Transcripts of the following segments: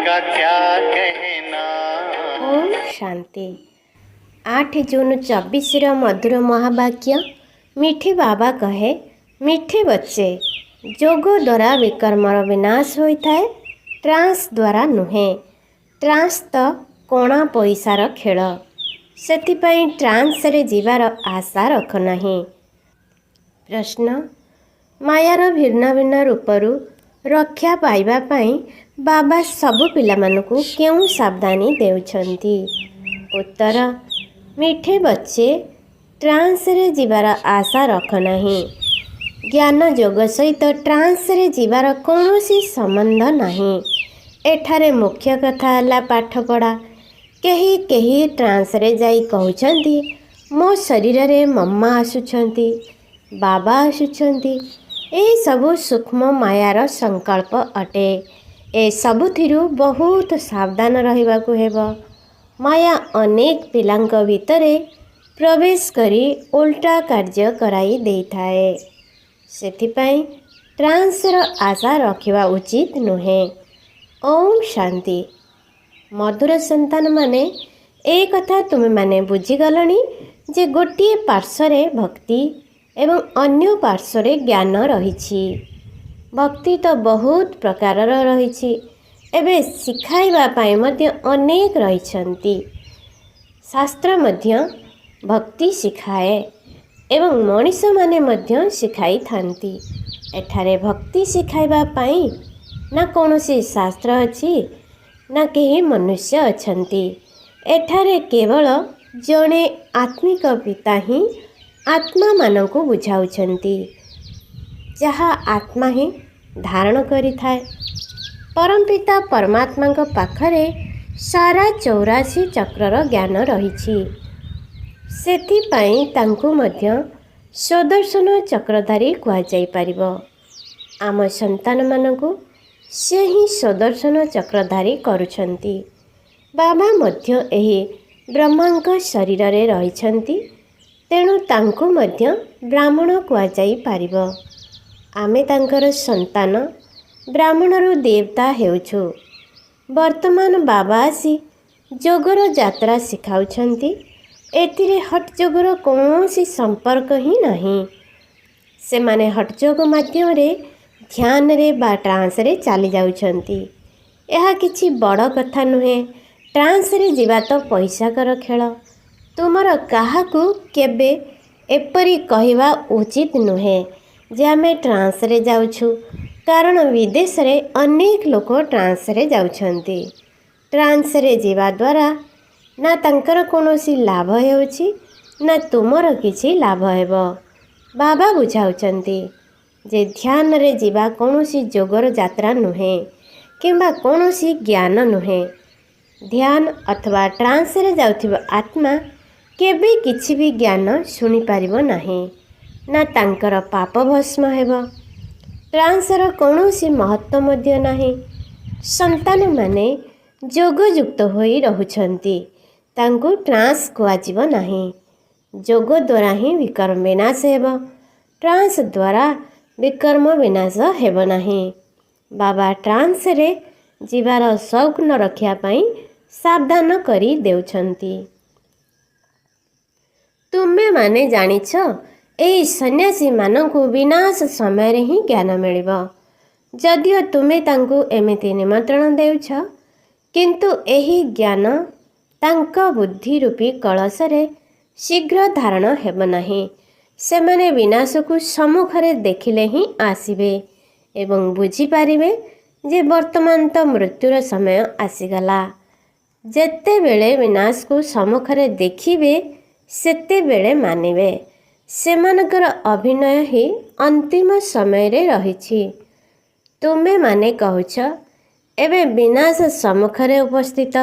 का क्या कहना। ओम शांति। 8 जून 24 मधुर महावाक्य। मीठे बाबा कहे, मीठे बच्चे, जोग द्वारा विकर्मर विनाश होता है, ट्रांस द्वारा नुहे। ट्रांस तो कोणा पैसार खेल, सेथिपाई ट्रांस रे जीवार आशा रख नहीं। प्रश्न, मायार भिन्न भिन्न रूपरू रक्षा पाइबा पाई बाबा सबु पिलामानकु क्यों सावधानी देउछंती? उत्तर, मीठे बच्चे, ट्रांस रे जीवार आशा रख नहीं। ज्ञान जोग सहित ट्रांस रे जीवार कौनसी संबंध नहीं। एठारे मुख्य कथा है पाठपढ़ा। केही केही ट्रांस रे जाई कहउछंती, मो शरीर रे मम्मा आसुछंती, बाबा आसुछंती। ए सबु सूक्ष्म मायार संकल्प अटे। ए सबुथिरु बहुत सावधान रहिबाकु हेबो। माया अनेक पिलांक भितरे प्रवेश करी उल्टा कार्य कराई देइथाए। सेथिपाई ट्रांसर आशा रखिबा उचित नुहे। ओम शांति। मधुर संतान माने ए कथा तुमे माने बुझीगलनी जे गोटिए पार्श्वरे भक्ति एवं अन्य पार्श्वरे ज्ञान रहिछि। भक्ति तो बहुत प्रकारर रहिछि, एबे शिखाइबा पाई मध्य अनेक रहिछन्ति। शास्त्र मध्य भक्ति शिखाए एवं मनीष माने मध्य शिखाई थांती। एठारे भक्ति शिखाइबा पाई ना कौनसी शास्त्र अछि ना केही मनुष्य अछन्ति। एठारे केवल जणे आत्मिक पिता ही आत्मा मानकु बुझाउछन्ति, जहा आत्मा ही धारण करि थाए। परमपिता परमात्मा को पाखरे सारा 84 चक्रर ज्ञान रहिछि। सेथिपाई तांकु मध्य सुदर्शन चक्रधारी कुहा जाई परिबो। आम संतान मानकु से ही सुदर्शन चक्रधारी करुछन्ति। बाबा मध्य एही ब्रह्मांक शरीर रे रहिछन्ति, तेणु तांकु मध्य ब्राह्मण कुहा जाई परिबो। आमे तांकर संतान, ब्राह्मणरू देवता हेउछु। वर्तमान बाबा आसी जोगर यात्रा शिखाउछन्ति। एथिरे हट जोगर कौनसी संपर्क ही नहीं। से माने हट जोग माध्यम रे ध्यान रे बा ट्रांस रे चली जाउछन्ति। एहा किछि बड़ कथा नुहे। ट्रांस रे जीवा तो पैसा कर खेल। तुमर काहाकू केबे एपरी कहिबा उचित नुहे जे आमे ट्रांस रे जाउछु, कारण विदेश रे अनेक लोक ट्रांस रे जाउछन्ति। ट्रांस रे जीवा द्वारा ना तांकर कोनोसी लाभ हेउछि ना तुमर किछि लाभ हेबो। बाबा बुझाउछन्ति जे ध्यान रे जीवा कोनोसी जोगर यात्रा नुहे किंबा कोनोसी ज्ञान नुहे। ध्यान अथवा ट्रांस रे जाउथिबा आत्मा केबे किछि भी ज्ञान सुनि पारिबो नाही, ना तांकर पाप भस्म हेबो। ट्रांसर कौनसी महत्व मध्य नाही। संतान माने जोगयुक्त होई रहुछन्ति, तांकु ट्रांस कुआजिबो नाही। जोग द्वारा ही विकर्म विनाश हेबो। ट्रांस द्वारा विकर्म विनाश हेबो नाही। बाबा ट्रांस रे जीवार शौक न रखिया पाई सावधान करी देउछन्ति। तुमे माने जानिछ एई सन्यासी मानकु विनाश समय रे ही ज्ञान मिलिबो। जदियो तुमे तांकु एमिति निमंत्रण देउछ, किंतु एही ज्ञान तांक बुद्धि रूपी कलश रे शीघ्र धारण हेब नाही। सेमाने विनाश को सम्मुखरे देखिले ही आसिबे एवं बुझी पारिबे जे वर्तमान तो मृत्युर समय आसीगला। जेते बेले विनाश को सम्मुखरे देखिबे सेते बेले मानिबे सेमानकर अभिनय ही अंतिम समय रे रहिछि। तुमे माने कहूछ एबे विनाश सम्मुखरे उपस्थित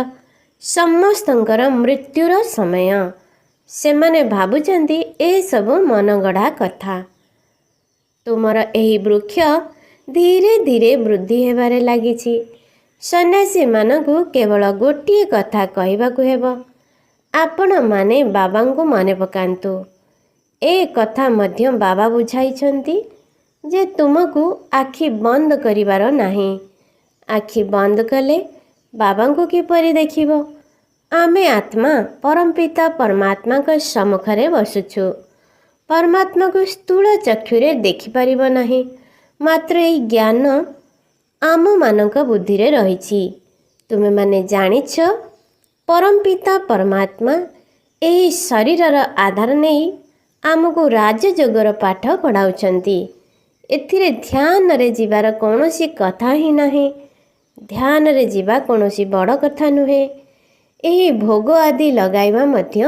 समस्तंकर मृत्युर समय। सेमाने भाबुचंती ए सबु मनगढ़ा कथा। तुमर एही वृक्ष धीरे धीरे वृद्धि हेबारे लागिछि। सन्यासी मानकु केवल गोटिए कथा कहिबाकु हेबो, आपण माने बाबांकु मने पकांतु। ए कथा मध्य बाबा बुझाइछन्ति जे तुमको आखि बंद करिवार नाही। आखि बंद कले ବାବାଙ୍କୁ କିପରି ଦେଖିବ? ଆମେ ଆତ୍ମା ପରମପିତା ପରମାତ୍ମାଙ୍କ ସମ୍ମୁଖରେ ବସୁଛୁ। ପରମାତ୍ମାକୁ ସ୍ଥୂଳ ଚକ୍ଷୁରେ ଦେଖିପାରିବ ନାହିଁ। ମାତ୍ର ଏହି ଜ୍ଞାନ ଆମମାନଙ୍କ ବୁଦ୍ଧିରେ ରହିଛି। ତୁମେମାନେ ଜାଣିଛ ପରମପିତା ପରମାତ୍ମା ଏହି ଶରୀରର ଆଧାର ନେଇ ଆମକୁ ରାଜଯୋଗର ପାଠ ପଢ଼ାଉଛନ୍ତି। ଏଥିରେ ଧ୍ୟାନରେ ଯିବାର କୌଣସି କଥା ହିଁ ନାହିଁ। ଧ୍ୟାନରେ ଯିବା କୌଣସି ବଡ଼ କଥା ନୁହେଁ। ଏହି ଭୋଗ ଆଦି ଲଗାଇବା ମଧ୍ୟ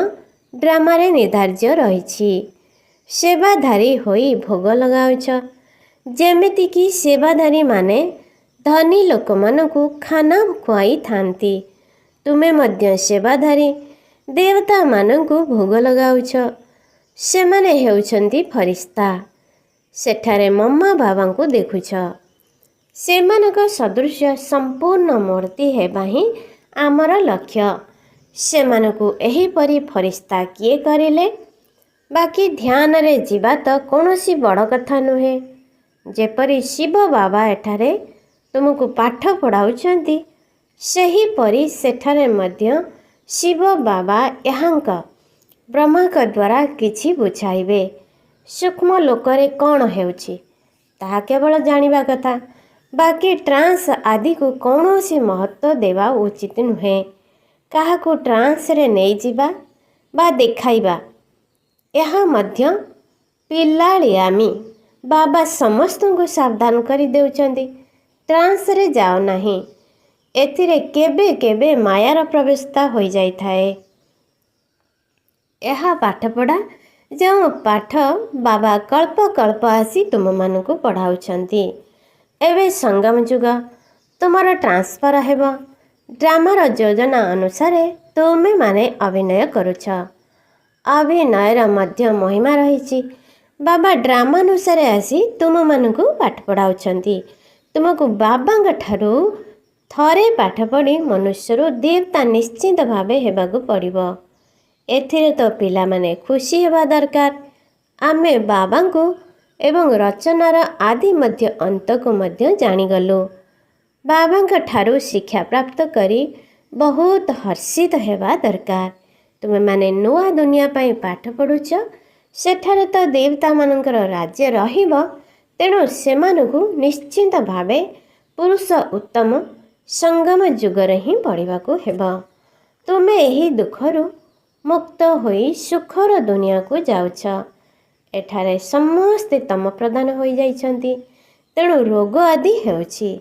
ଡ୍ରାମାରେ ନିର୍ଦ୍ଧାର୍ଯ୍ୟ ରହିଛି। ସେବାଧାରୀ ହୋଇ ଭୋଗ ଲଗାଉଛ। ଯେମିତିକି ସେବାଧାରୀମାନେ ଧନୀ ଲୋକମାନଙ୍କୁ ଖାନା ଖୁଆଇଥାନ୍ତି। ତୁମେ ମଧ୍ୟ ସେବାଧାରୀ ଦେବତାମାନଙ୍କୁ ଭୋଗ ଲଗାଉଛ। ସେମାନେ ହେଉଛନ୍ତି ଫରିସ୍ତା। ସେଠାରେ ମମ୍ମା ବାବାଙ୍କୁ ଦେଖୁଛ। ସେମାନଙ୍କ ସଦୃଶ ସମ୍ପୂର୍ଣ୍ଣ ମୂର୍ତ୍ତି ହେବା ହିଁ ଆମର ଲକ୍ଷ୍ୟ। ସେମାନଙ୍କୁ ଏହିପରି ଫରିସ୍ତା କିଏ କରିଲେ? ବାକି ଧ୍ୟାନରେ ଯିବା ତ କୌଣସି ବଡ଼ କଥା ନୁହେଁ। ଯେପରି ଶିବ ବାବା ଏଠାରେ ତୁମକୁ ପାଠ ପଢ଼ାଉଛନ୍ତି, ସେହିପରି ସେଠାରେ ମଧ୍ୟ ଶିବ ବାବା ଏହାଙ୍କ ବ୍ରହ୍ମାଙ୍କ ଦ୍ୱାରା କିଛି ବୁଝାଇବେ। ସୂକ୍ଷ୍ମ ଲୋକରେ କ'ଣ ହେଉଛି ତାହା କେବଳ ଜାଣିବା କଥା। ବାକି ଟ୍ରାନ୍ସ ଆଦିକୁ କୌଣସି ମହତ୍ତ୍ୱ ଦେବା ଉଚିତ ନୁହେଁ। କାହାକୁ ଟ୍ରାନ୍ସରେ ନେଇଯିବା ବା ଦେଖାଇବା ଏହା ମଧ୍ୟ ପିଲାଳିଆମି। ବାବା ସମସ୍ତଙ୍କୁ ସାବଧାନ କରି ଦେଉଛନ୍ତି, ଟ୍ରାନ୍ସରେ ଯାଅ ନାହିଁ। ଏଥିରେ କେବେ କେବେ ମାୟାର ପ୍ରବେଶତା ହୋଇଯାଇଥାଏ। ଏହା ପାଠପଢ଼ା ଯେଉଁ ପାଠ ବାବା କଳ୍ପ କଳ୍ପ ଆସି ତୁମମାନଙ୍କୁ ପଢ଼ାଉଛନ୍ତି। ଏବେ ସଙ୍ଗମ ଯୁଗ, ତୁମର ଟ୍ରାନ୍ସଫର ହେବ। ଡ୍ରାମାର ଯୋଜନା ଅନୁସାରେ ତୁମେମାନେ ଅଭିନୟ କରୁଛ। ଅଭିନୟର ମଧ୍ୟ ମହିମା ରହିଛି। ବାବା ଡ୍ରାମାନୁସାରେ ଆସି ତୁମମାନଙ୍କୁ ପାଠ ପଢ଼ାଉଛନ୍ତି। ତୁମକୁ ବାବାଙ୍କ ଠାରୁ ଥରେ ପାଠ ପଢ଼ି ମନୁଷ୍ୟରୁ ଦେବତା ନିଶ୍ଚିତ ଭାବେ ହେବାକୁ ପଡ଼ିବ। ଏଥିରେ ତ ପିଲାମାନେ ଖୁସି ହେବା ଦରକାର। ଆମେ ବାବାଙ୍କୁ ଏବଂ ରଚନାର ଆଦି ମଧ୍ୟ ଅନ୍ତକୁ ମଧ୍ୟ ଜାଣିଗଲୁ। ବାବାଙ୍କ ଠାରୁ ଶିକ୍ଷା ପ୍ରାପ୍ତ କରି ବହୁତ ହର୍ଷିତ ହେବା ଦରକାର। ତୁମେମାନେ ନୂଆ ଦୁନିଆ ପାଇଁ ପାଠ ପଢ଼ୁଛ। ସେଠାରେ ତ ଦେବତାମାନଙ୍କର ରାଜ୍ୟ ରହିବ। ତେଣୁ ସେମାନଙ୍କୁ ନିଶ୍ଚିନ୍ତ ଭାବେ ପୁରୁଷ ଉତ୍ତମ ସଙ୍ଗମ ଯୁଗରେ ହିଁ ପଢ଼ିବାକୁ ହେବ। ତୁମେ ଏହି ଦୁଃଖରୁ ମୁକ୍ତ ହୋଇ ସୁଖର ଦୁନିଆକୁ ଯାଉଛ। ଏଠାରେ ସମସ୍ତେ ତମ ପ୍ରଦାନ ହୋଇଯାଇଛନ୍ତି। ତେଣୁ ରୋଗ ଆଦି ହେଉଛି।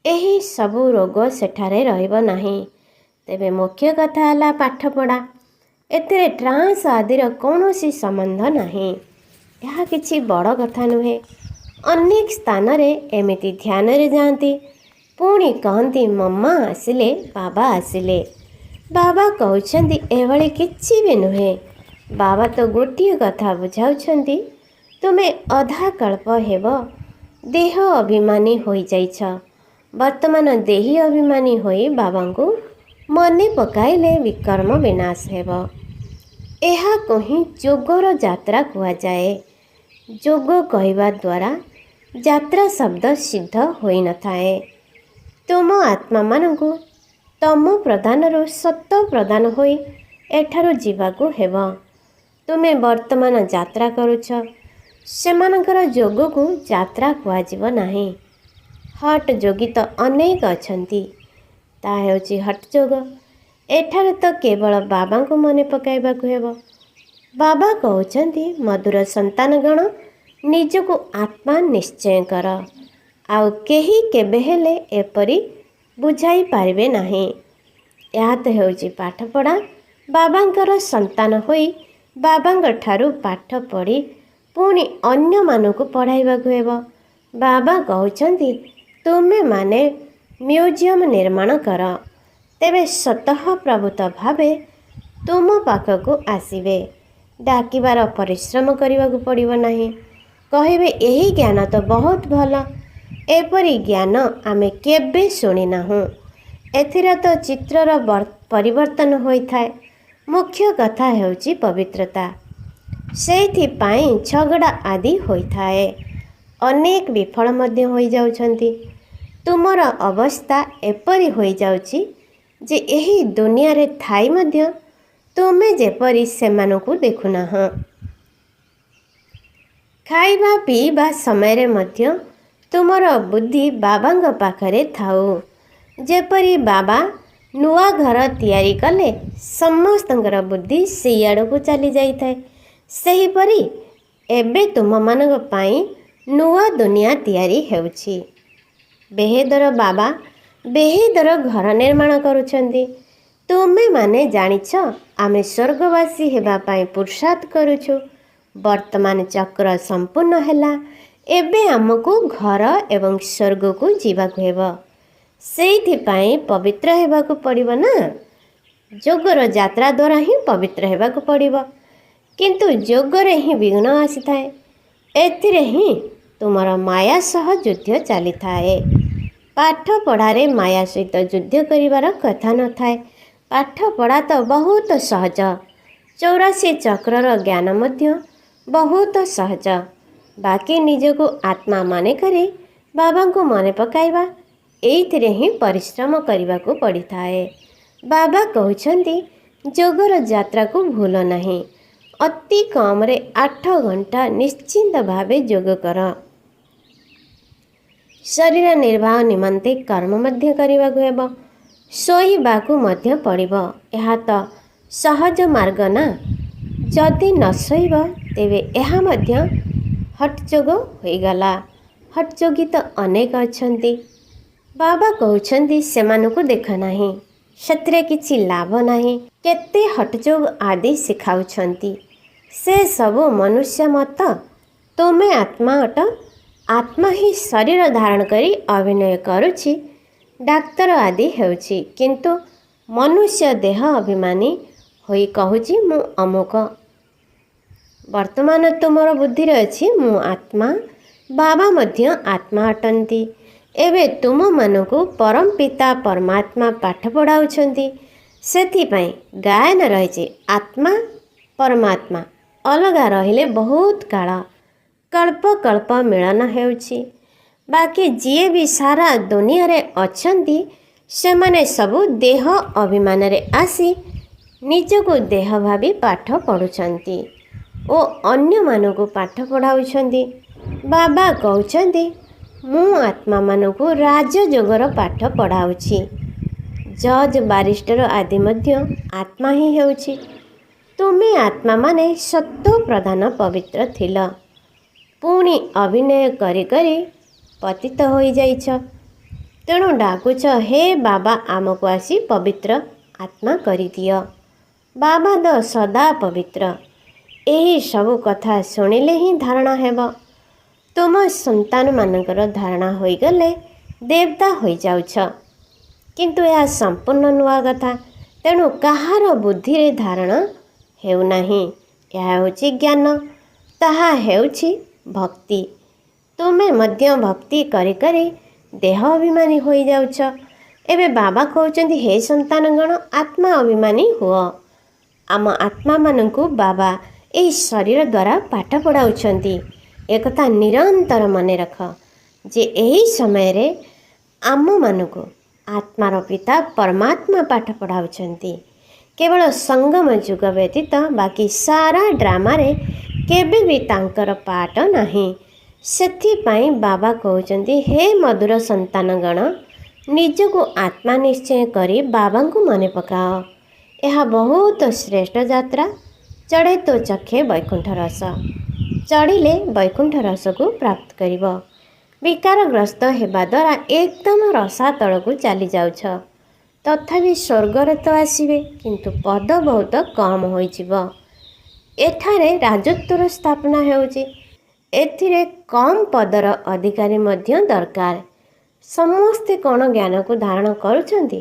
ଏହି ସବୁ ରୋଗ ସେଠାରେ ରହିବ ନାହିଁ। ତେବେ ମୁଖ୍ୟ କଥା ହେଲା ପାଠପଢ଼ା। ଏଥିରେ ଟ୍ରାନ୍ସ ଆଦିର କୌଣସି ସମ୍ବନ୍ଧ ନାହିଁ। ଏହା କିଛି ବଡ଼ କଥା ନୁହେଁ। ଅନେକ ସ୍ଥାନରେ ଏମିତି ଧ୍ୟାନରେ ଯାଆନ୍ତି, ପୁଣି କହନ୍ତି ମମ୍ମା ଆସିଲେ, ବାବା ଆସିଲେ। ବାବା କହୁଛନ୍ତି ଏଭଳି କିଛି ବି ନୁହେଁ। ବାବା ତ ଗୋଟିଏ କଥା ବୁଝାଉଛନ୍ତି, ତୁମେ ଅଧା କଳ୍ପ ହେବ ଦେହ ଅଭିମାନୀ ହୋଇଯାଇଛ। ବର୍ତ୍ତମାନ ଦେହୀ ଅଭିମାନୀ ହୋଇ ବାବାଙ୍କୁ ମନେ ପକାଇଲେ ବିକର୍ମ ବିନାଶ ହେବ। ଏହାକୁ ହିଁ ଯୋଗର ଯାତ୍ରା କୁହାଯାଏ। ଯୋଗ କହିବା ଦ୍ୱାରା ଯାତ୍ରା ଶବ୍ଦ ସିଦ୍ଧ ହୋଇନଥାଏ। ତୁମ ଆତ୍ମାମାନଙ୍କୁ ତମ ପ୍ରଦାନରୁ ସତ ପ୍ରଦାନ ହୋଇ ଏଠାରୁ ଯିବାକୁ ହେବ। ତୁମେ ବର୍ତ୍ତମାନ ଯାତ୍ରା କରୁଛ। ସେମାନଙ୍କର ଯୋଗକୁ ଯାତ୍ରା କୁହାଯିବ ନାହିଁ। ହଟ୍ ଯୋଗୀ ତ ଅନେକ ଅଛନ୍ତି। ତାହା ହେଉଛି ହଟ୍ ଯୋଗ। ଏଠାରେ ତ କେବଳ ବାବାଙ୍କୁ ମନେ ପକାଇବାକୁ ହେବ। ବାବା କହୁଛନ୍ତି ମଧୁର ସନ୍ତାନଗଣ ନିଜକୁ ଆତ୍ମା ନିଶ୍ଚୟ କର। ଆଉ କେହି କେବେ ହେଲେ ଏପରି ବୁଝାଇ ପାରିବେ ନାହିଁ। ଏହା ତ ହେଉଛି ପାଠପଢ଼ା। ବାବାଙ୍କର ସନ୍ତାନ ହୋଇ ବାବାଙ୍କ ଠାରୁ ପାଠ ପଢ଼ି ପୁଣି ଅନ୍ୟମାନଙ୍କୁ ପଢ଼ାଇବାକୁ ହେବ। ବାବା କହୁଛନ୍ତି ତୁମେମାନେ ମ୍ୟୁଜିୟମ୍ ନିର୍ମାଣ କର। ତେବେ ସ୍ୱତଃ ପ୍ରଭୂତ ଭାବେ ତୁମ ପାଖକୁ ଆସିବେ। ଡାକିବାର ପରିଶ୍ରମ କରିବାକୁ ପଡ଼ିବ ନାହିଁ। କହିବେ ଏହି ଜ୍ଞାନ ତ ବହୁତ ଭଲ। ଏପରି ଜ୍ଞାନ ଆମେ କେବେ ଶୁଣିନାହୁଁ। ଏଥିରେ ତ ଚିତ୍ରର ପରିବର୍ତ୍ତନ ହୋଇଥାଏ। ମୁଖ୍ୟ କଥା ହେଉଛି ପବିତ୍ରତା। ସେଇଥିପାଇଁ ଝଗଡ଼ା ଆଦି ହୋଇଥାଏ। ଅନେକ ବିଫଳ ମଧ୍ୟ ହୋଇଯାଉଛନ୍ତି। ତୁମର ଅବସ୍ଥା ଏପରି ହୋଇଯାଉଛି ଯେ ଏହି ଦୁନିଆରେ ଥାଇ ମଧ୍ୟ ତୁମେ ଯେପରି ସେମାନଙ୍କୁ ଦେଖୁନାହଁ। ଖାଇବା ପିଇବା ସମୟରେ ମଧ୍ୟ ତୁମର ବୁଦ୍ଧି ବାବାଙ୍କ ପାଖରେ ଥାଉ। ଯେପରି ବାବା ନୂଆ ଘର ତିଆରି କଲେ ସମସ୍ତଙ୍କର ବୁଦ୍ଧି ସେଇ ଆଡ଼କୁ ଚାଲି ଯାଇଥାଏ, ସେହିପରି ଏବେ ତୁମମାନଙ୍କ ପାଇଁ ନୂଆ ଦୁନିଆ ତିଆରି ହେଉଛି। ବେହେଦର ବାବା ବେହେଦର ଘର ନିର୍ମାଣ କରୁଛନ୍ତି। ତୁମେମାନେ ଜାଣିଛ ଆମେ ସ୍ୱର୍ଗବାସୀ ହେବା ପାଇଁ ପୁରୁଷାର୍ଥ କରୁଛୁ। ବର୍ତ୍ତମାନ ଚକ୍ର ସମ୍ପୂର୍ଣ୍ଣ ହେଲା। ଏବେ ଆମକୁ ଘର ଏବଂ ସ୍ୱର୍ଗକୁ ଯିବାକୁ ହେବ। ସେଇଥିପାଇଁ ପବିତ୍ର ହେବାକୁ ପଡ଼ିବ ନା। ଯୋଗର ଯାତ୍ରା ଦ୍ୱାରା ହିଁ ପବିତ୍ର ହେବାକୁ ପଡ଼ିବ। କିନ୍ତୁ ଯୋଗରେ ହିଁ ବିଘ୍ନ ଆସିଥାଏ। ଏଥିରେ ହିଁ ତୁମର ମାୟା ସହ ଯୁଦ୍ଧ ଚାଲିଥାଏ। ପାଠ ପଢ଼ାରେ ମାୟା ସହିତ ଯୁଦ୍ଧ କରିବାର କଥା ନଥାଏ। ପାଠ ପଢ଼ା ତ ବହୁତ ସହଜ। 84 ଚକ୍ରର ଜ୍ଞାନ ମଧ୍ୟ ବହୁତ ସହଜ। ବାକି ନିଜକୁ ଆତ୍ମା ମନେ କରି ବାବାଙ୍କୁ ମନେ ପକାଇବା, ଏଇଥିରେ ହିଁ ପରିଶ୍ରମ କରିବାକୁ ପଡ଼ିଥାଏ। ବାବା କହୁଛନ୍ତି ଯୋଗର ଯାତ୍ରାକୁ ଭୁଲ ନାହିଁ। ଅତି କମରେ 8 ଘଣ୍ଟା ନିଶ୍ଚିନ୍ତ ଭାବେ ଯୋଗ କର। ଶରୀର ନିର୍ବାହ ନିମନ୍ତେ କର୍ମ ମଧ୍ୟ କରିବାକୁ ହେବ। ଶୋଇବାକୁ ମଧ୍ୟ ପଡ଼ିବ। ଏହା ତ ସହଜ ମାର୍ଗ ନା। ଯଦି ନ ଶୋଇବ ତେବେ ଏହା ମଧ୍ୟ ହଠଯୋଗ ହୋଇଗଲା। ହଠଯୋଗୀ ତ ଅନେକ ଅଛନ୍ତି। ବାବା କହୁଛନ୍ତି ସେମାନଙ୍କୁ ଦେଖ ନାହିଁ, ସେଥିରେ କିଛି ଲାଭ ନାହିଁ। କେତେ ହଠଯୋଗ ଆଦି ଶିଖାଉଛନ୍ତି, ସେ ସବୁ ମନୁଷ୍ୟ ମତ। ତୁମେ ଆତ୍ମା ଅଟ। ଆତ୍ମା ହିଁ ଶରୀର ଧାରଣ କରି ଅଭିନୟ କରୁଛି, ଡାକ୍ତର ଆଦି ହେଉଛି, କିନ୍ତୁ ମନୁଷ୍ୟ ଦେହ ଅଭିମାନୀ ହୋଇ କହୁଛି ମୁଁ ଅମୁକ। ବର୍ତ୍ତମାନ ତୁମର ବୁଦ୍ଧିରେ ଅଛି ମୁଁ ଆତ୍ମା। ବାବା ମଧ୍ୟ ଆତ୍ମା ଅଟନ୍ତି। ଏବେ ତୁମମାନଙ୍କୁ ପରମ ପିତା ପରମାତ୍ମା ପାଠ ପଢ଼ାଉଛନ୍ତି। ସେଥିପାଇଁ ଗାୟନ ରହିଛି ଆତ୍ମା ପରମାତ୍ମା ଅଲଗା ରହିଲେ ବହୁତ କାଳ, କଳ୍ପ କଳ୍ପ ମିଳନ ହେଉଛି। ବାକି ଯିଏ ବି ସାରା ଦୁନିଆରେ ଅଛନ୍ତି ସେମାନେ ସବୁ ଦେହ ଅଭିମାନରେ ଆସି ନିଜକୁ ଦେହ ଭାବି ପାଠ ପଢ଼ୁଛନ୍ତି ଓ ଅନ୍ୟମାନଙ୍କୁ ପାଠ ପଢ଼ାଉଛନ୍ତି। ବାବା କହୁଛନ୍ତି ମୁଁ ଆତ୍ମାମାନଙ୍କୁ ରାଜଯୋଗର ପାଠ ପଢ଼ାଉଛି। ଜଜ୍ ବାରିଷ୍ଟର ଆଦି ମଧ୍ୟ ଆତ୍ମା ହିଁ ହେଉଛି। ତୁମେ ଆତ୍ମାମାନେ ସତ୍ତ୍ୱ ପ୍ରଧାନ ପବିତ୍ର ଥିଲ, ପୁଣି ଅଭିନୟ କରି କରି ପତିତ ହୋଇଯାଇଛ। ତେଣୁ ଡାକୁଛ ହେ ବାବା ଆମକୁ ଆସି ପବିତ୍ର ଆତ୍ମା କରିଦିଅ। ବାବା ତ ସଦା ପବିତ୍ର। ଏହି ସବୁ କଥା ଶୁଣିଲେ ହିଁ ଧାରଣା ହେବ। ତୁମ ସନ୍ତାନମାନଙ୍କର ଧାରଣା ହୋଇଗଲେ ଦେବତା ହୋଇଯାଉଛ, କିନ୍ତୁ ଏହା ସମ୍ପୂର୍ଣ୍ଣ ନୂଆ କଥା। ତେଣୁ କାହାର ବୁଦ୍ଧିରେ ଧାରଣ ହେଉନାହିଁ। ଏହା ହେଉଛି ଜ୍ଞାନ, ତାହା ହେଉଛି ଭକ୍ତି। ତୁମେ ମଧ୍ୟ ଭକ୍ତି କରି କରି ଦେହ ଅଭିମାନୀ ହୋଇଯାଉଛ। ଏବେ ବାବା କହୁଛନ୍ତି ହେ ସନ୍ତାନଗଣ ଆତ୍ମା ଅଭିମାନୀ ହୁଅ। ଆମ ଆତ୍ମାମାନଙ୍କୁ ବାବା ଏହି ଶରୀର ଦ୍ୱାରା ପାଠ ପଢ଼ାଉଛନ୍ତି। ଏକଥା ନିରନ୍ତର ମନେ ରଖ ଯେ ଏହି ସମୟରେ ଆମମାନଙ୍କୁ ଆତ୍ମାର ପିତା ପରମାତ୍ମା ପାଠ ପଢ଼ାଉଛନ୍ତି। କେବଳ ସଙ୍ଗମ ଯୁଗ ବ୍ୟତୀତ ବାକି ସାରା ଡ୍ରାମାରେ କେବେ ବି ତାଙ୍କର ପାଠ ନାହିଁ। ସେଥିପାଇଁ ବାବା କହୁଛନ୍ତି ହେ ମଧୁର ସନ୍ତାନଗଣ ନିଜକୁ ଆତ୍ମା ନିଶ୍ଚୟ କରି ବାବାଙ୍କୁ ମନେ ପକାଅ। ଏହା ବହୁତ ଶ୍ରେଷ୍ଠ ଯାତ୍ରା। ଚଢ଼େ ତୋ ଚକ୍ଷେ ବୈକୁଣ୍ଠ ରସ। ଚଢ଼ିଲେ ବୈକୁଣ୍ଠ ରସକୁ ପ୍ରାପ୍ତ କରିବ। ବିକାରଗ୍ରସ୍ତ ହେବା ଦ୍ୱାରା ଏକଦମ ରସାତଳକୁ ଚାଲି ଯାଉଛ। ତଥାପି ସ୍ୱର୍ଗରେ ତ ଆସିବେ, କିନ୍ତୁ ପଦ ବହୁତ କମ୍ ହୋଇଯିବ। ଏଠାରେ ରାଜତ୍ୱର ସ୍ଥାପନା ହେଉଛି। ଏଥିରେ କମ୍ ପଦର ଅଧିକାରୀ ମଧ୍ୟ ଦରକାର। ସମସ୍ତେ କ'ଣ ଜ୍ଞାନକୁ ଧାରଣ କରୁଛନ୍ତି?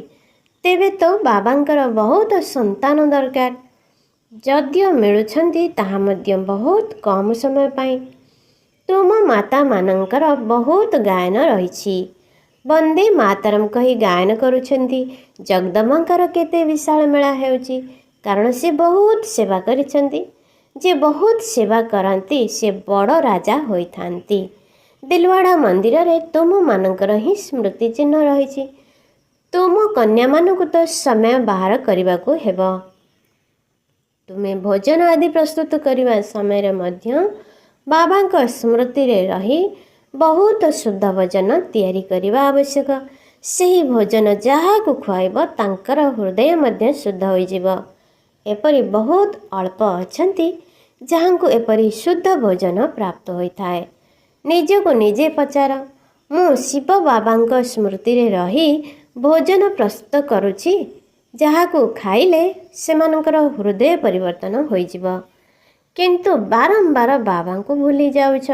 ତେବେ ତ ବାବାଙ୍କର ବହୁତ ସନ୍ତାନ ଦରକାର। ଯଦିଓ ମିଳୁଛନ୍ତି ତାହା ମଧ୍ୟ ବହୁତ କମ୍ ସମୟ ପାଇଁ। ତୁମ ମାତାମାନଙ୍କର ବହୁତ ଗାୟନ ରହିଛି। ବନ୍ଦେ ମାତରମ୍ କହି ଗାୟନ କରୁଛନ୍ତି। ଜଗଦମ୍ବାଙ୍କର କେତେ ବିଶାଳ ମେଳା ହେଉଛି, କାରଣ ସେ ବହୁତ ସେବା କରିଛନ୍ତି। ଯେ ବହୁତ ସେବା କରନ୍ତି ସେ ବଡ଼ ରାଜା ହୋଇଥାନ୍ତି। ଦିଲୱାଡ଼ା ମନ୍ଦିରରେ ତୁମମାନଙ୍କର ହିଁ ସ୍ମୃତି ଚିହ୍ନ ରହିଛି। ତୁମ କନ୍ୟାମାନଙ୍କୁ ତ ସମୟ ବାହାର କରିବାକୁ ହେବ। ତୁମେ ଭୋଜନ ଆଦି ପ୍ରସ୍ତୁତ କରିବା ସମୟରେ ମଧ୍ୟ ବାବାଙ୍କ ସ୍ମୃତିରେ ରହି ବହୁତ ଶୁଦ୍ଧ ଭୋଜନ ତିଆରି କରିବା ଆବଶ୍ୟକ। ସେହି ଭୋଜନ ଯାହାକୁ ଖୁଆଇବ ତାଙ୍କର ହୃଦୟ ମଧ୍ୟ ଶୁଦ୍ଧ ହୋଇଯିବ। ଏପରି ବହୁତ ଅଳ୍ପ ଅଛନ୍ତି ଯାହାଙ୍କୁ ଏପରି ଶୁଦ୍ଧ ଭୋଜନ ପ୍ରାପ୍ତ ହୋଇଥାଏ। ନିଜକୁ ନିଜେ ପଚାର, ମୁଁ ଶିବ ବାବାଙ୍କ ସ୍ମୃତିରେ ରହି ଭୋଜନ ପ୍ରସ୍ତୁତ କରୁଛି ଯାହାକୁ ଖାଇଲେ ସେମାନଙ୍କର ହୃଦୟ ପରିବର୍ତ୍ତନ ହୋଇଯିବ, କିନ୍ତୁ ବାରମ୍ବାର ବାବାଙ୍କୁ ଭୁଲି ଯାଉଛ।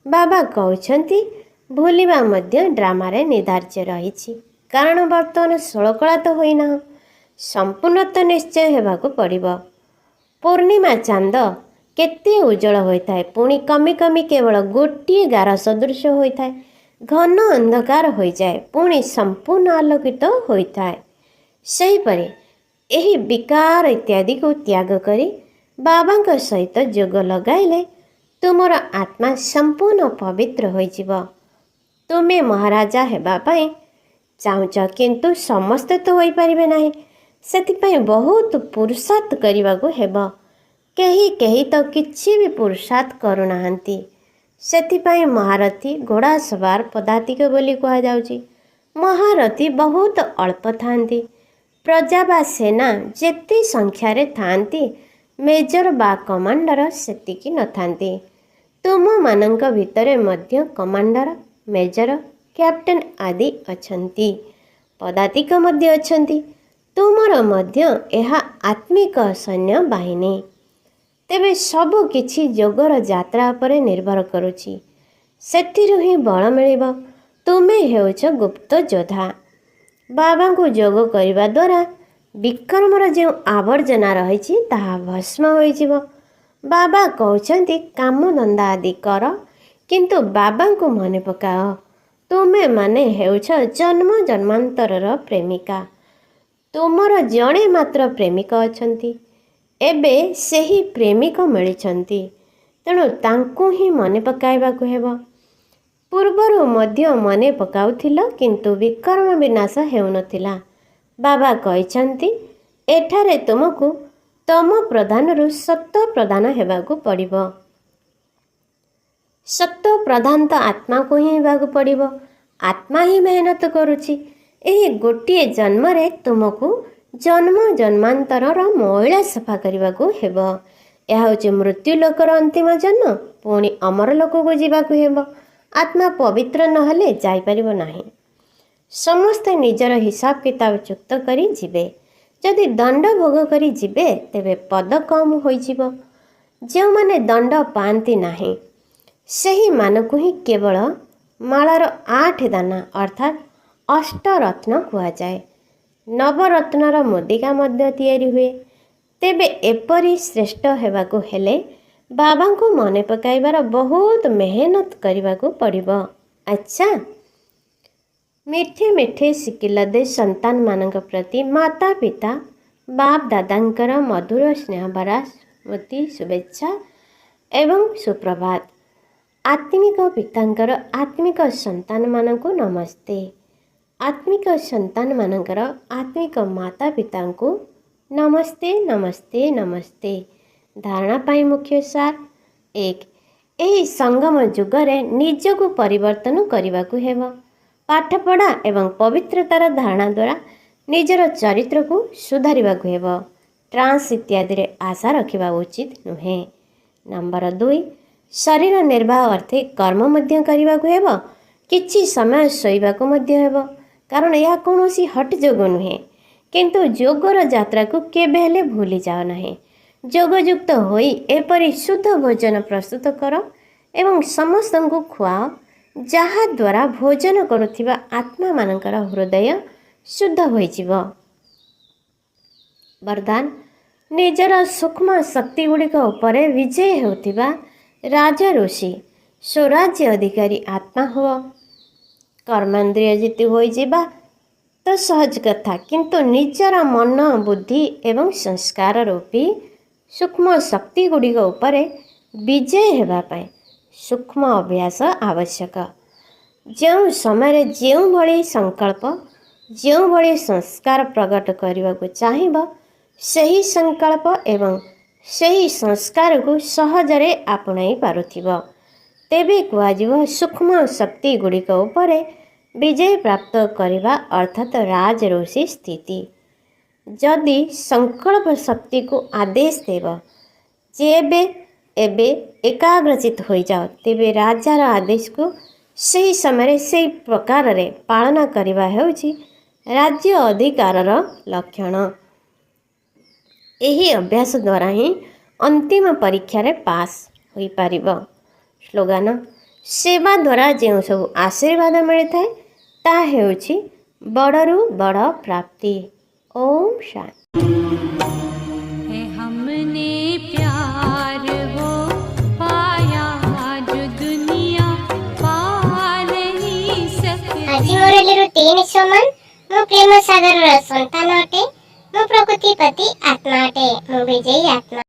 ବାବା କହୁଛନ୍ତି ଭୁଲିବା ମଧ୍ୟ ଡ୍ରାମାରେ ନିର୍ଦ୍ଧାର୍ଯ୍ୟ ରହିଛି, କାରଣ ବର୍ତ୍ତମାନ ଷୋଳକଳା ତ ହୋଇନାହ, ସମ୍ପୂର୍ଣ୍ଣ ତ ନିଶ୍ଚୟ ହେବାକୁ ପଡ଼ିବ। ପୂର୍ଣ୍ଣିମା ଚାନ୍ଦ କେତେ ଉଜ୍ଜଳ ହୋଇଥାଏ, ପୁଣି କମି କମି କେବଳ ଗୋଟିଏ ଗାର ସଦୃଶ ହୋଇଥାଏ। ଘନ ଅନ୍ଧକାର ହୋଇଯାଏ, ପୁଣି ସମ୍ପୂର୍ଣ୍ଣ ଆଲୋକିତ ହୋଇଥାଏ। ସେହିପରି ଏହି ବିକାର ଇତ୍ୟାଦିକୁ ତ୍ୟାଗ କରି ବାବାଙ୍କ ସହିତ ଯୋଗ ଲଗାଇଲେ ତୁମର ଆତ୍ମା ସମ୍ପୂର୍ଣ୍ଣ ପବିତ୍ର ହୋଇଯିବ। ତୁମେ ମହାରାଜା ହେବା ପାଇଁ ଚାହୁଁଛ, କିନ୍ତୁ ସମସ୍ତେ ତ ହୋଇପାରିବେ ନାହିଁ। ସେଥିପାଇଁ ବହୁତ ପୁରୁଷାର୍ଥ କରିବାକୁ ହେବ। କେହି କେହି ତ କିଛି ବି ପୁରୁଷାର୍ଥ କରୁନାହାନ୍ତି। ସେଥିପାଇଁ ମହାରଥୀ ଘୋଡ଼ା ସବାର ପଦାତିକ ବୋଲି କୁହାଯାଉଛି। ମହାରଥୀ ବହୁତ ଅଳ୍ପ ଥାନ୍ତି। ପ୍ରଜା ବା ସେନା ଯେତେ ସଂଖ୍ୟାରେ ଥାଆନ୍ତି, ମେଜର ବା କମାଣ୍ଡର ସେତିକି ନଥାନ୍ତି। ତୁମମାନଙ୍କ ଭିତରେ ମଧ୍ୟ କମାଣ୍ଡର, ମେଜର, କ୍ୟାପ୍ଟେନ୍ ଆଦି ଅଛନ୍ତି, ପଦାତିକ ମଧ୍ୟ ଅଛନ୍ତି। ତୁମର ମଧ୍ୟ ଏହା ଆତ୍ମିକ ସୈନ୍ୟବାହିନୀ। ତେବେ ସବୁ କିଛି ଯୋଗର ଯାତ୍ରା ଉପରେ ନିର୍ଭର କରୁଛି। ସେଥିରୁ ହିଁ ବଳ ମିଳିବ। ତୁମେ ହେଉଛ ଗୁପ୍ତ ଯୋଦ୍ଧା। ବାବାଙ୍କୁ ଯୋଗ କରିବା ଦ୍ୱାରା ବିକ୍ରମର ଯେଉଁ ଆବର୍ଜନା ରହିଛି ତାହା ଭସ୍ମ ହୋଇଯିବ। ବାବା କହୁଛନ୍ତି କାମଧନ୍ଦା ଆଦି କର, କିନ୍ତୁ ବାବାଙ୍କୁ ମନେ ପକାଅ। ତୁମେମାନେ ହେଉଛ ଜନ୍ମ ଜନ୍ମାନ୍ତରର ପ୍ରେମିକା। ତୁମର ଜଣେ ମାତ୍ର ପ୍ରେମିକ ଅଛନ୍ତି। ଏବେ ସେହି ପ୍ରେମିକ ମିଳିଛନ୍ତି, ତେଣୁ ତାଙ୍କୁ ହିଁ ମନେ ପକାଇବାକୁ ହେବ। ପୂର୍ବରୁ ମଧ୍ୟ ମନେ ପକାଉଥିଲ, କିନ୍ତୁ ବିକ୍ରମ ବିନାଶ ହେଉନଥିଲା। ବାବା କହିଛନ୍ତି ଏଠାରେ ତୁମକୁ ତମ ପ୍ରଧାନରୁ ସତ୍ୟ ପ୍ରଦାନ ହେବାକୁ ପଡ଼ିବ। ସତ୍ୟ ପ୍ରଦାନ ତ ଆତ୍ମାକୁ ହିଁ ହେବାକୁ ପଡ଼ିବ। ଆତ୍ମା ହିଁ ମେହନତ କରୁଛି। ଏହି ଗୋଟିଏ ଜନ୍ମରେ ତୁମକୁ ଜନ୍ମ ଜନ୍ମାନ୍ତରର ମଇଳା ସଫା କରିବାକୁ ହେବ। ଏହା ହେଉଛି ମୃତ୍ୟୁ ଲୋକର ଅନ୍ତିମ ଜନ୍ମ, ପୁଣି ଅମର ଲୋକକୁ ଯିବାକୁ ହେବ। ଆତ୍ମା ପବିତ୍ର ନହେଲେ ଯାଇପାରିବ ନାହିଁ। ସମସ୍ତେ ନିଜର ହିସାବ କିତାବ ଚୁକ୍ତ କରି ଯିବେ। ଯଦି ଦଣ୍ଡ ଭୋଗ କରି ଯିବେ, ତେବେ ପଦ କମ୍ ହୋଇଯିବ। ଯେଉଁମାନେ ଦଣ୍ଡ ପାଆନ୍ତି ନାହିଁ, ସେହିମାନଙ୍କୁ ହିଁ କେବଳ ମାଳର 8 ଦାନା ଅର୍ଥାତ୍ ଅଷ୍ଟରତ୍ନ କୁହାଯାଏ। ନବରତ୍ନର ମୁଦିକା ମଧ୍ୟ ତିଆରି ହୁଏ। ତେବେ ଏପରି ଶ୍ରେଷ୍ଠ ହେବାକୁ ହେଲେ ବାବାଙ୍କୁ ମନେ ପକାଇବାର ବହୁତ ମେହନତ କରିବାକୁ ପଡ଼ିବ। ଆଚ୍ଛା, ମିଠେ ମିଠେ ଶିକିଲ ଦେ ସନ୍ତାନମାନଙ୍କ ପ୍ରତି ମାତା ପିତା ବାପ ଦାଦାଙ୍କର ମଧୁର ସ୍ନେହଭରା ସ୍ମୃତି ଶୁଭେଚ୍ଛା ଏବଂ ସୁପ୍ରଭାତ। ଆତ୍ମିକ ପିତାଙ୍କର ଆତ୍ମିକ ସନ୍ତାନମାନଙ୍କୁ ନମସ୍ତେ। ଆତ୍ମିକ ସନ୍ତାନମାନଙ୍କର ଆତ୍ମିକ ମାତା ପିତାଙ୍କୁ ନମସ୍ତେ ନମସ୍ତେ ନମସ୍ତେ। ଧାରଣା ପାଇଁ ମୁଖ୍ୟ ସାର 1. ଏହି ସଙ୍ଗମ ଯୁଗରେ ନିଜକୁ ପରିବର୍ତ୍ତନ କରିବାକୁ ହେବ। ପାଠପଢ଼ା ଏବଂ ପବିତ୍ରତାର ଧାରଣା ଦ୍ୱାରା ନିଜର ଚରିତ୍ରକୁ ସୁଧାରିବାକୁ ହେବ। ଟ୍ରାନ୍ସ ଇତ୍ୟାଦିରେ ଆଶା ରଖିବା ଉଚିତ ନୁହେଁ। ନମ୍ବର 2. ଶରୀର ନିର୍ବାହ ଅର୍ଥେ କର୍ମ ମଧ୍ୟ କରିବାକୁ ହେବ। କିଛି ସମୟ ଶୋଇବାକୁ ମଧ୍ୟ ହେବ, କାରଣ ଏହା କୌଣସି ହଟ୍ ଯୋଗ ନୁହେଁ। କିନ୍ତୁ ଯୋଗର ଯାତ୍ରାକୁ କେବେ ହେଲେ ଭୁଲି ଯାଅ ନାହିଁ। ଯୋଗଯୁକ୍ତ ହୋଇ ଏପରି ଶୁଦ୍ଧ ଭୋଜନ ପ୍ରସ୍ତୁତ କର ଏବଂ ସମସ୍ତଙ୍କୁ ଖୁଆଅ, ଯାହାଦ୍ୱାରା ଭୋଜନ କରୁଥିବା ଆତ୍ମାମାନଙ୍କର ହୃଦୟ ଶୁଦ୍ଧ ହୋଇଯିବ। ବରଦାନ, ନିଜର ସୂକ୍ଷ୍ମ ଶକ୍ତିଗୁଡ଼ିକ ଉପରେ ବିଜୟ ହେଉଥିବା ରାଜଋଷି ସ୍ୱରାଜ୍ୟ ଅଧିକାରୀ ଆତ୍ମା ହୁଅ। କର୍ମେନ୍ଦ୍ରିୟ ଜିତି ହୋଇଯିବା ତ ସହଜ କଥା, କିନ୍ତୁ ନିଜର ମନ, ବୁଦ୍ଧି ଏବଂ ସଂସ୍କାର ରୂପୀ ସୂକ୍ଷ୍ମ ଶକ୍ତିଗୁଡ଼ିକ ଉପରେ ବିଜୟ ହେବା ପାଇଁ ସୂକ୍ଷ୍ମ ଅଭ୍ୟାସ ଆବଶ୍ୟକ। ଯେଉଁ ସମୟରେ ଯେଉଁଭଳି ସଂକଳ୍ପ ଯେଉଁଭଳି ସଂସ୍କାର ପ୍ରକଟ କରିବାକୁ ଚାହିଁବ ସେହି ସଂକଳ୍ପ ଏବଂ ସେହି ସଂସ୍କାରକୁ ସହଜରେ ଆପଣାଇ ପାରୁଥିବ, ତେବେ କୁହାଯିବ ସୂକ୍ଷ୍ମ ଶକ୍ତି ଗୁଡ଼ିକ ଉପରେ ବିଜୟ ପ୍ରାପ୍ତ କରିବା ଅର୍ଥାତ୍ ରାଜଋଷି ସ୍ଥିତି। ଯଦି ସଂକଳ୍ପ ଶକ୍ତିକୁ ଆଦେଶ ଦେବ ଯେ ଏବେ ଏକାଗ୍ରଚିତ ହୋଇଯାଅ, ତେବେ ରାଜାର ଆଦେଶକୁ ସେହି ସମୟରେ ସେହି ପ୍ରକାରରେ ପାଳନ କରିବା ହେଉଛି ରାଜ୍ୟ ଅଧିକାରର ଲକ୍ଷଣ। ଏହି ଅଭ୍ୟାସ ଦ୍ୱାରା ହିଁ ଅନ୍ତିମ ପରୀକ୍ଷାରେ ପାସ୍ ହୋଇପାରିବ। ସ୍ଲୋଗାନ: ସେବା ଦ୍ୱାରା ଯେଉଁ ସବୁ ଆଶୀର୍ବାଦ ମିଳିଥାଏ ତାହା ହେଉଛି ବଡ଼ରୁ ବଡ଼ ପ୍ରାପ୍ତି। ओम शांति। है हमने प्यार वो पाया जो दुनिया पा नहीं सकती। ଆଜି ମୋର ହେଲେ 300 ମାନ। ମୁଁ ପ୍ରେମ ସାଗରର ସନ୍ତାନ ଅଟେ। ମୁଁ ପ୍ରକୃତିପତି ଆତ୍ମା ଅଟେ। ମୁଁ ବିଜୟୀ ଆତ୍ମା।